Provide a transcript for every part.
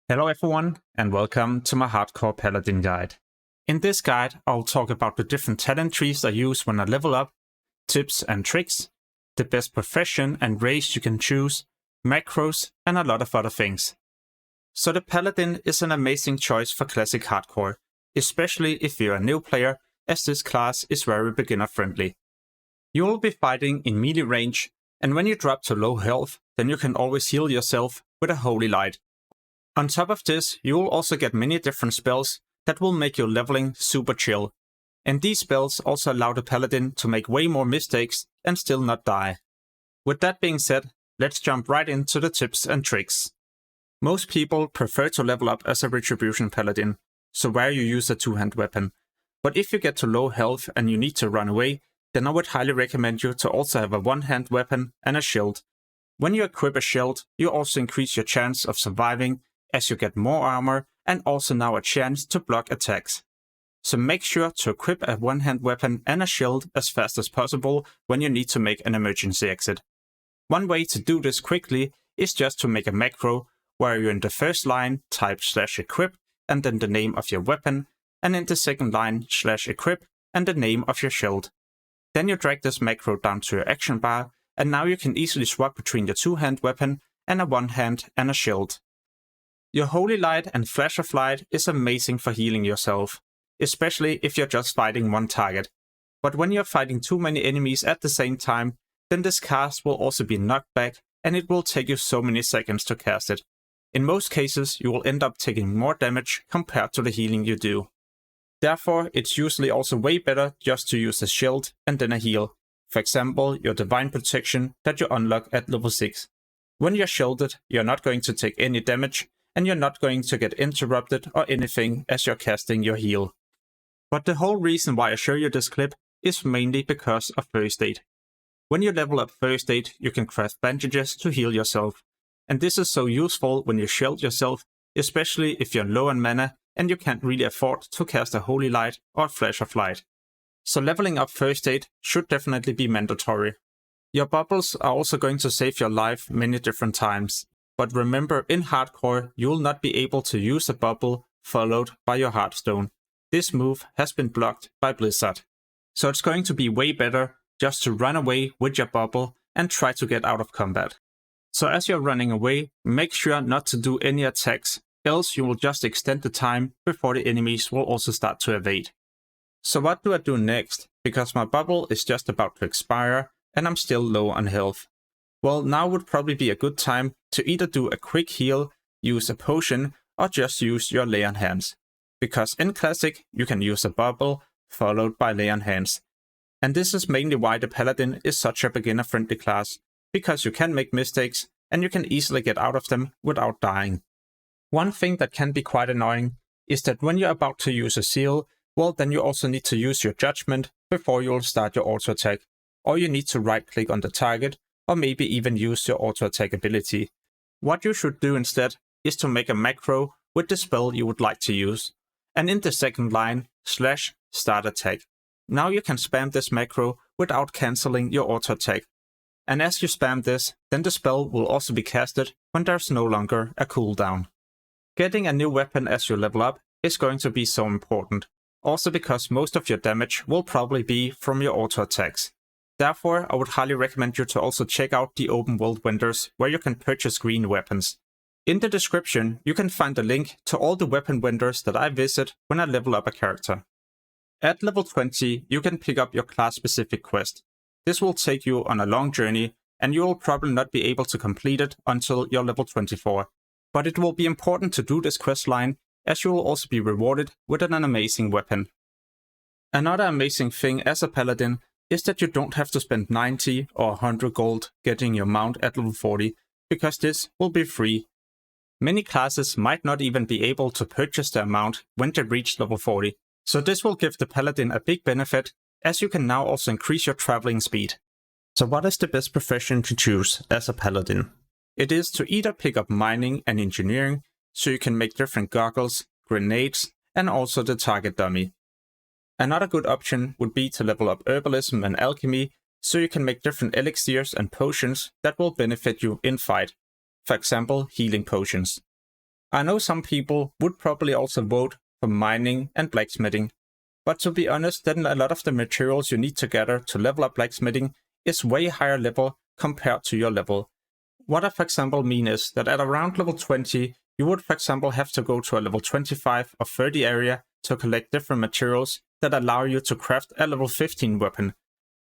Hello everyone, and welcome to my Hardcore Paladin guide. In this guide, I'll talk about the different talent trees I use when I level up, tips and tricks, the best profession and race you can choose, macros, and a lot of other things. So the Paladin is an amazing choice for classic hardcore, especially if you're a new player, as this class is very beginner friendly. You will be fighting in melee range, and when you drop to low health, then you can always heal yourself with a Holy Light. On top of this, you will also get many different spells that will make your leveling super chill. And these spells also allow the Paladin to make way more mistakes and still not die. With that being said, let's jump right into the tips and tricks. Most people prefer to level up as a Retribution Paladin, so where you use a two-hand weapon. But if you get to low health and you need to run away, then I would highly recommend you to also have a one-hand weapon and a shield. When you equip a shield, you also increase your chance of surviving as you get more armor and also now a chance to block attacks. So make sure to equip a one-hand weapon and a shield as fast as possible when you need to make an emergency exit. One way to do this quickly is just to make a macro where you in the first line type /equip and then the name of your weapon, and in the second line /equip and the name of your shield. Then you drag this macro down to your action bar, and now you can easily swap between your two-hand weapon and a one-hand and a shield. Your Holy Light and Flash of Light is amazing for healing yourself, especially if you're just fighting one target. But when you're fighting too many enemies at the same time, then this cast will also be knocked back and it will take you so many seconds to cast it. In most cases, you will end up taking more damage compared to the healing you do. Therefore, it's usually also way better just to use a shield and then a heal. For example, your Divine Protection that you unlock at level 6. When you're shielded, you're not going to take any damage, and you're not going to get interrupted or anything as you're casting your heal. But the whole reason why I show you this clip is mainly because of First Aid. When you level up First Aid, you can craft bandages to heal yourself. And this is so useful when you shield yourself, especially if you're low on mana and you can't really afford to cast a Holy Light or a Flash of Light. So leveling up First Aid should definitely be mandatory. Your bubbles are also going to save your life many different times. But remember, in hardcore, you will not be able to use a bubble followed by your Hearthstone. This move has been blocked by Blizzard. So it's going to be way better just to run away with your bubble and try to get out of combat. So as you're running away, make sure not to do any attacks, else you will just extend the time before the enemies will also start to evade. So what do I do next? Because my bubble is just about to expire and I'm still low on health. Well, now would probably be a good time to either do a quick heal, use a potion, or just use your Lay on Hands. Because in Classic, you can use a bubble followed by Lay on Hands. And this is mainly why the Paladin is such a beginner-friendly class, because you can make mistakes and you can easily get out of them without dying. One thing that can be quite annoying is that when you're about to use a seal, well, then you also need to use your Judgment before you'll start your auto attack, or you need to right-click on the target, or maybe even use your auto-attack ability. What you should do instead is to make a macro with the spell you would like to use, and in the second line, /start attack. Now you can spam this macro without cancelling your auto-attack. And as you spam this, then the spell will also be casted when there's no longer a cooldown. Getting a new weapon as you level up is going to be so important, also because most of your damage will probably be from your auto-attacks. Therefore, I would highly recommend you to also check out the open world vendors where you can purchase green weapons. In the description, you can find a link to all the weapon vendors that I visit when I level up a character. At level 20, you can pick up your class-specific quest. This will take you on a long journey, and you will probably not be able to complete it until you're level 24. But it will be important to do this quest line, as you will also be rewarded with an amazing weapon. Another amazing thing as a Paladin is that you don't have to spend 90 or 100 gold getting your mount at level 40, because this will be free. Many classes might not even be able to purchase their mount when they reach level 40, so this will give the Paladin a big benefit, as you can now also increase your traveling speed. So what is the best profession to choose as a Paladin? It is to either pick up mining and engineering, so you can make different goggles, grenades, and also the target dummy. Another good option would be to level up herbalism and alchemy, so you can make different elixirs and potions that will benefit you in fight. For example, healing potions. I know some people would probably also vote for mining and blacksmithing, but to be honest, then a lot of the materials you need to gather to level up blacksmithing is way higher level compared to your level. What I for example mean is that at around level 20, you would for example have to go to a level 25 or 30 area to collect different materials that allow you to craft a level 15 weapon.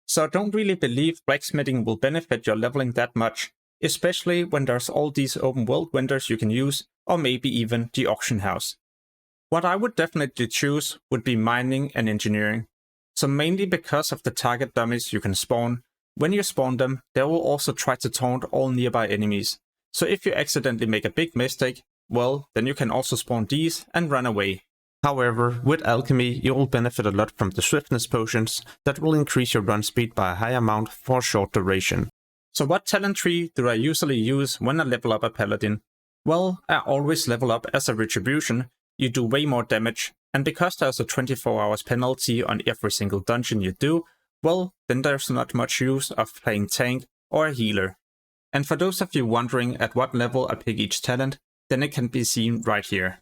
So I don't really believe blacksmithing will benefit your leveling that much, especially when there's all these open world vendors you can use, or maybe even the auction house. What I would definitely choose would be mining and engineering. So mainly because of the target dummies you can spawn. When you spawn them, they will also try to taunt all nearby enemies. So if you accidentally make a big mistake, well, then you can also spawn these and run away. However, with alchemy, you will benefit a lot from the swiftness potions that will increase your run speed by a high amount for a short duration. So what talent tree do I usually use when I level up a paladin? Well, I always level up as a retribution. You do way more damage, and because there's a 24 hours penalty on every single dungeon you do, well, then there's not much use of playing tank or a healer. And for those of you wondering at what level I pick each talent, then it can be seen right here.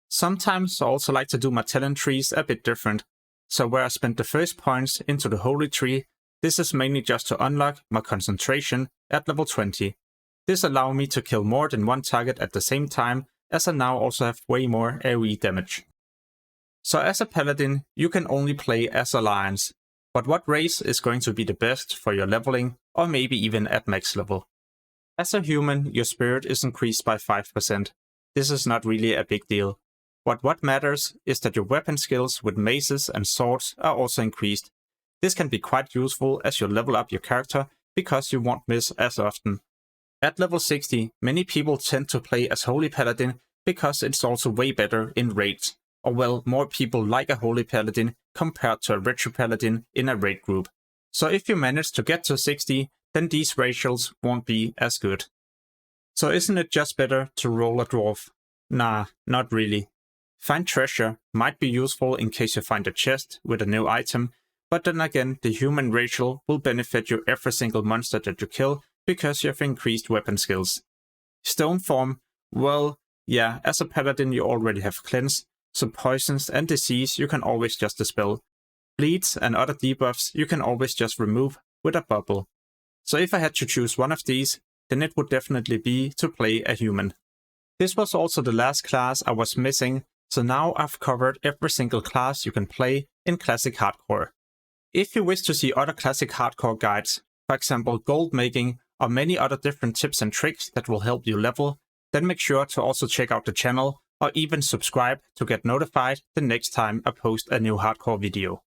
Sometimes I also like to do my talent trees a bit different. So where I spend the first points into the holy tree, this is mainly just to unlock my concentration at level 20. This allows me to kill more than one target at the same time, as I now also have way more AoE damage. So as a paladin, you can only play as alliance. But what race is going to be the best for your leveling, or maybe even at max level? As a human, your spirit is increased by 5%. This is not really a big deal. But what matters is that your weapon skills with maces and swords are also increased. This can be quite useful as you level up your character because you won't miss as often. At level 60, many people tend to play as Holy Paladin because it's also way better in raids. Or well, more people like a Holy Paladin compared to a Retro Paladin in a raid group. So if you manage to get to 60, then these ratios won't be as good. So isn't it just better to roll a dwarf? Nah, not really. Find treasure might be useful in case you find a chest with a new item, but then again the human racial will benefit you every single monster that you kill because you have increased weapon skills. Stone form, well, yeah, as a paladin you already have cleanse, so poisons and disease you can always just dispel. Bleeds and other debuffs you can always just remove with a bubble. So if I had to choose one of these, then it would definitely be to play a human. This was also the last class I was missing, so now I've covered every single class you can play in Classic Hardcore. If you wish to see other Classic Hardcore guides, for example gold making or many other different tips and tricks that will help you level, then make sure to also check out the channel or even subscribe to get notified the next time I post a new hardcore video.